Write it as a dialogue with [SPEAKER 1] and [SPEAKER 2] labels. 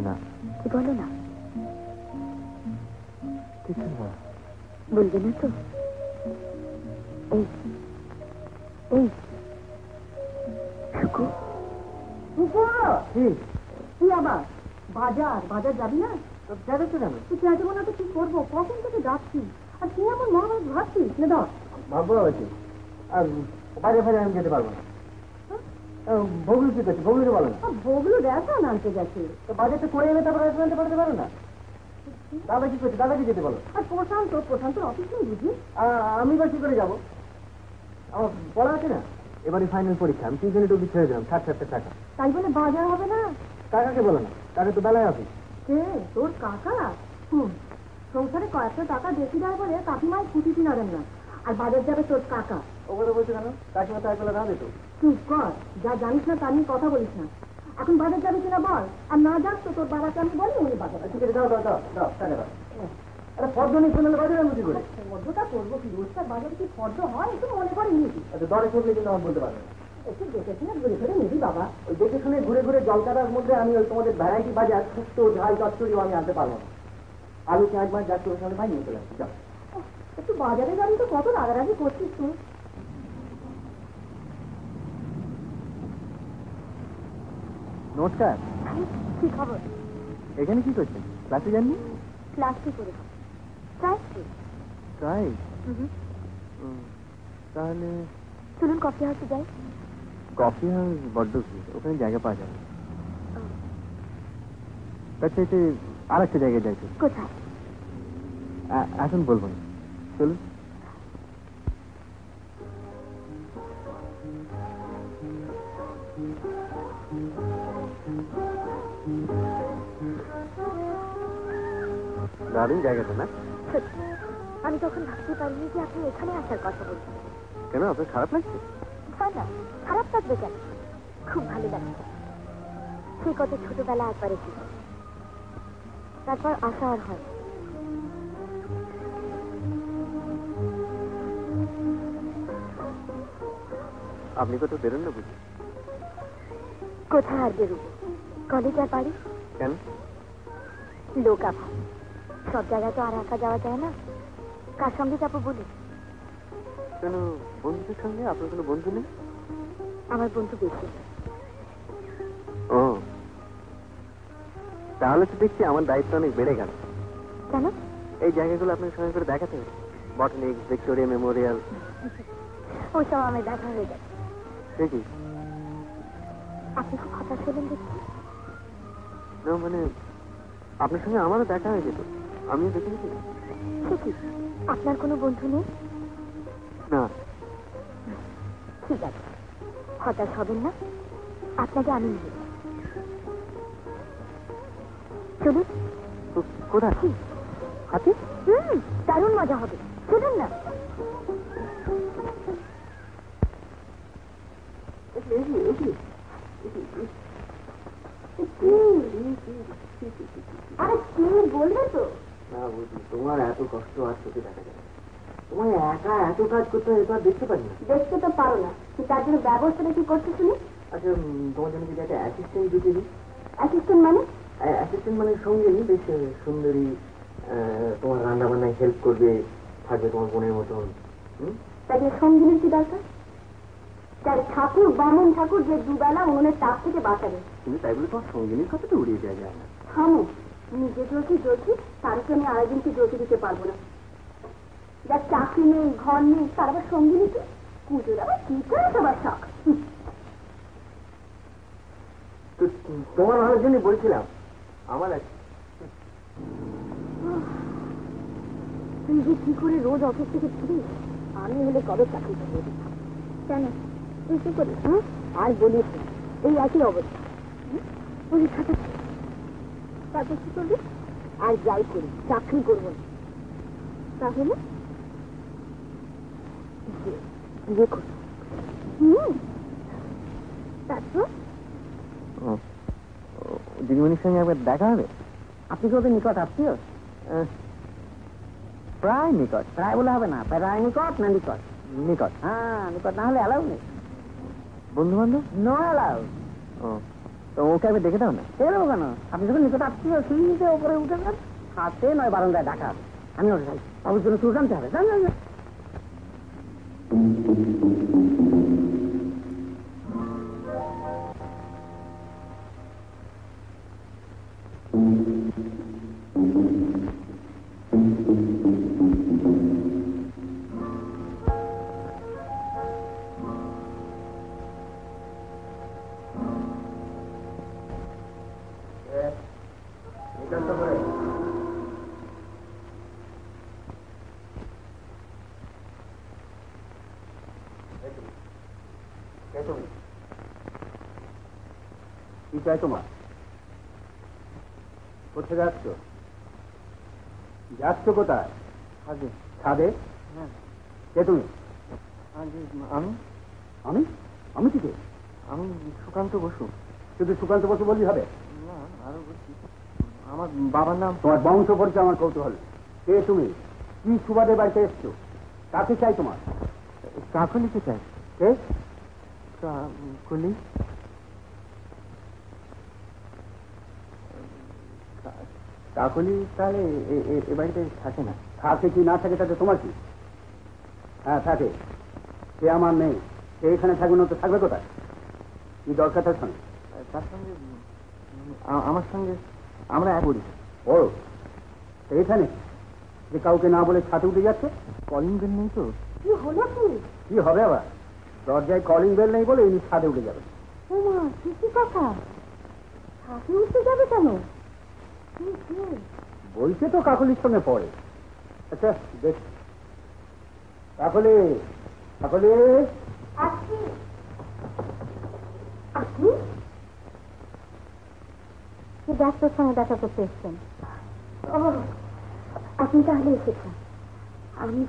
[SPEAKER 1] না।
[SPEAKER 2] কি বলো না?
[SPEAKER 1] কিছু না।
[SPEAKER 2] বলবে না তো? এই এই শুকু,
[SPEAKER 3] তুই আবার বাজার বাজার যাবি না?
[SPEAKER 1] যাবে তো কেন?
[SPEAKER 3] তুই চাইতে না তো কি করবো? কখন থেকে যাচ্ছি আর তুই এমন মনে ভাবছিস না? ধর
[SPEAKER 1] ভাববো হয়েছে, আর বাইরে ফাইরে আমি যেতে পারবো না। বগলু কি করছে? বগলুকে বলো না।
[SPEAKER 3] বগলু রেশন আনতে গেছে।
[SPEAKER 1] তো বাজারটা করে এলে তারপর রেস্টুরেন্টে পাঠাতে পারো না? দাদা কি করছে? দাদাকে যেতে বলো।
[SPEAKER 3] আর প্রশান্ত অফিস নেই বুঝি?
[SPEAKER 1] আমি বা কি করে যাবো? আমার পড়া আছে না, এবারে ফাইনাল পরীক্ষা। আমি টিউশনে টুপি ছেড়ে দিলাম, 60 টাকা।
[SPEAKER 3] তাই বলে বাজার হবে না?
[SPEAKER 1] কাকাকে বলো না, কাকা তো বেলায় অফিস।
[SPEAKER 3] কে তোর কাকা? সংসারে কয়েকটা টাকা বেশি দেয় বলে কাকিমায় ছুটি কিনারেন না, আর বাজার যাবে তোর কাকা।
[SPEAKER 1] ও কথা বলছো কেন? কাকিমা তাই করলে না দিত।
[SPEAKER 3] চুপ কর, যা জানিস না তা নিয়ে কথা বলিস না। এখন বাজার যাবে কিনা বল, আর না যাস তো তোর বাবাকে আমি বলি উনি বাজার।
[SPEAKER 1] ঠিক আছে, দাও দাও দাও দাও, টাকা দাও। আরে ফর্দ নিয়ে শুনলে বাজারে আমি কি করে?
[SPEAKER 3] ফর্দটা করবো কি? রোজকার বাজারে কি ফর্দ হয়? একটু মনে করে নিবি।
[SPEAKER 1] আচ্ছা, দরে শুনলে কিন্তু আমার বলতে পারবে না।
[SPEAKER 3] একটু দেখে শুনে ঘুরে ঘুরে নিবি বাবা।
[SPEAKER 1] ওই দেখে শুনে ঘুরে ঘুরে জলকাটার মধ্যে আমি ওই তোমাদের ভ্যারাইটি বাজার শুক্তো ঝাল চচ্চড়িও আমি আনতে পারবো না। আলু পেঁয়াজ মাছ যাচ্ছে ওর সঙ্গে ভাই নিয়ে চলে আসছি। যাও।
[SPEAKER 3] একটু বাজারে যাবি তো কত রাগারাগি করছিস তুই?
[SPEAKER 1] নমস্কার।
[SPEAKER 2] কি খবর?
[SPEAKER 1] এখানে কি করছেন? ক্লাসে যাননি?
[SPEAKER 2] ক্লাস কি করে হবে? ট্রাই
[SPEAKER 1] তাই? তাহলে
[SPEAKER 2] চলুন কফি হাউসে যাই।
[SPEAKER 1] কফি হাউস বড্ড ভিড়, ওখানে জায়গা পাওয়া যাবে। আচ্ছা, এতে আর একটা জায়গায় যাইছে।
[SPEAKER 2] কোথায়?
[SPEAKER 1] এখন বলবো না, চলুন। দারুণ জায়গাটা না?
[SPEAKER 2] আমি তখন ভাবতে পারিনি যে আপনি এখানে আসার কথা বলছেন।
[SPEAKER 1] কেন, আপনার খারাপ লাগছে?
[SPEAKER 2] না, খারাপ লাগবে কেন? খুব ভালো লাগছে। সেই কত ছোটবেলা একবার এসেছি, তারপর আসা আর হয়।
[SPEAKER 1] আপনি কোথাও বেরোন না বুঝি?
[SPEAKER 2] কোথায় আর বেরোবো? কলেজ আর বাড়ি।
[SPEAKER 1] কেন?
[SPEAKER 2] লোক আভাব, সব জায়গায় তো আর একা যাওয়া যায় না। কার সঙ্গে যাবো বলি?
[SPEAKER 1] কেন, বন্ধুদের সঙ্গে? আপনার কোনো বন্ধু নেই?
[SPEAKER 2] আমার বন্ধু বেশি।
[SPEAKER 1] ও, তাহলে তো দেখছি আমার দায়িত্ব অনেক বেড়ে গেল।
[SPEAKER 2] কেন?
[SPEAKER 1] এই জায়গাগুলো আপনার সঙ্গে করে দেখাতে হবে। বটানিক্স, ভিক্টোরিয়া মেমোরিয়াল।
[SPEAKER 2] ওইসব আমার দেখা হয়ে গেছে।
[SPEAKER 1] সে কি?
[SPEAKER 2] আপনি খুব হতাশ হলেন দেখছি।
[SPEAKER 1] না, মানে আপনার সঙ্গে আমারও দেখা হয়ে যেত, আমিও দেখে নিচ্ছি।
[SPEAKER 2] সে কি, আপনার কোনো বন্ধু নেই?
[SPEAKER 1] না।
[SPEAKER 2] ঠিক আছে, হতাশ হবেন না, আপনাকে আমি নিয়ে চলুন।
[SPEAKER 1] কোথায়? হাতে?
[SPEAKER 2] দারুণ মজা হবে, চলুন না।
[SPEAKER 3] আরে কি বলবে তো?
[SPEAKER 1] না বুঝি, তোমার এত কষ্ট আর চোখে দেখা যায়। তোমার একা এত কাজ করতে হয়, এটা দেখতে পারি না।
[SPEAKER 3] দেখতে তো পারো না, তুই তার জন্য ব্যবস্থাটা কি করতে শুনি?
[SPEAKER 1] আচ্ছা, তোমার জন্য যদি একটা অ্যাসিস্ট্যান্ট ঢুকে দিই।
[SPEAKER 3] অ্যাসিস্ট্যান্ট মানে?
[SPEAKER 1] অ্যাসিস্ট্যান্ট মানে সঙ্গে নিই, বেশ সুন্দরী, তোমার রান্না বান্নায় হেল্প করবে, থাকবে তোমার বোনের মতন।
[SPEAKER 3] তাকে সঙ্গিনীর কি দরকার? তার ঠাকুর, বামন ঠাকুর যে দুবেলা উনুনের তাপ থেকে বাঁচাবে।
[SPEAKER 1] কিন্তু তাই বলে তোমার সঙ্গিনীর কথা তো উড়িয়ে দেওয়া যায় না।
[SPEAKER 3] থামো, নিজে জ্যোতি তার উপরে আমি আরেকজনকে জ্যোতি দিতে পারবো না। যার চাকরি নেই, ঘর নেই, তার আবার সঙ্গিনী কি? পুজোর আবার কি করে সবার শখ।
[SPEAKER 1] তো তোমার ভালোর জন্য বলছিলাম, আমার আছে।
[SPEAKER 2] তুই যে কি করে রোজ অফিস থেকে ফিরিস? আমি হলে কবে চাকরি করবো। কেন তুই কি করিস? আর বলিস, এই একই অবস্থা। পরীক্ষাটা তারপর কি করবি? আর যাই করি, চাকরি করবো না। তাহলে বিয়ে করবো। তারপর
[SPEAKER 1] দিদিমণির সঙ্গে একবার দেখা হবে।
[SPEAKER 3] আপনি কি ওদের নিকট আত্মীয়?
[SPEAKER 1] প্রায় নিকট।
[SPEAKER 3] প্রায় বলে হবে না, প্রায় নিকট না নিকট?
[SPEAKER 1] নিকট।
[SPEAKER 3] হ্যাঁ, নিকট না হলে অ্যালাউ নেই।
[SPEAKER 1] বন্ধু বান্ধব?
[SPEAKER 3] No allow.
[SPEAKER 1] ও, তো তো ওকে আমি দেখে দাও না।
[SPEAKER 2] দেখে দেবো কেন? আপনি যখন নিকট আত্মীয় সিঁড়িতে ওপরে উঠে যান, হাতে নয় বারান্দায় ডাকা হবে। আমি ওটা যাই, বাবুর জন্য চুল টানতে হবে। যান যান যান।
[SPEAKER 1] কি চাই তোমার? কোথায় যাচ্ছ? যাচ্ছ কোথায়? ছাদে। ছাদে? হ্যাঁ। কে তুমি? আমি। আমি? আমি কি কে? আমি সুকান্ত বসু। শুধু সুকান্ত বসু বললি হবে? না, আরো বলছি। আমার বাবার নাম। তোমার বংশ পরিচয় আমার কৌতূহল। কে তুমি? কি সুবাদে বাড়িতে এসছো? কাকে চাই তোমার? কাকলিকে চাই। কে? কাকলি? কাকলি তাহলে এ বাড়িতে থাকে না? থাকে কি না থাকে তাতে তোমার কি? হ্যাঁ থাকে। সে আমার মেয়ে, সে এখানে থাকবে না তো থাকবে কোথায়? কি দরকার তার সঙ্গে? তার সঙ্গে আমার সঙ্গে আমরা এক করি। ও এইখানে যে কাউকে না বলে ছাদে উঠে যাচ্ছে? কলিং বেল নেই তো?
[SPEAKER 2] কি হলো কি?
[SPEAKER 1] কি হবে আবার? দরজায় কলিং বেল নেই বলে ইনি ছাদে উঠে যাবে।
[SPEAKER 2] ও মা, কি কথা? ছাদে উঠতে যাবে কেন?
[SPEAKER 1] বলছে তো কাকলির সঙ্গে পড়ে। আচ্ছা দেখ। কাকলি, কাকলি।
[SPEAKER 2] আপনি আপনি কি ডাক্তার সঙ্গে দেখা করতে এসছেন? ও, আপনি তাহলে এসেছেন। আমি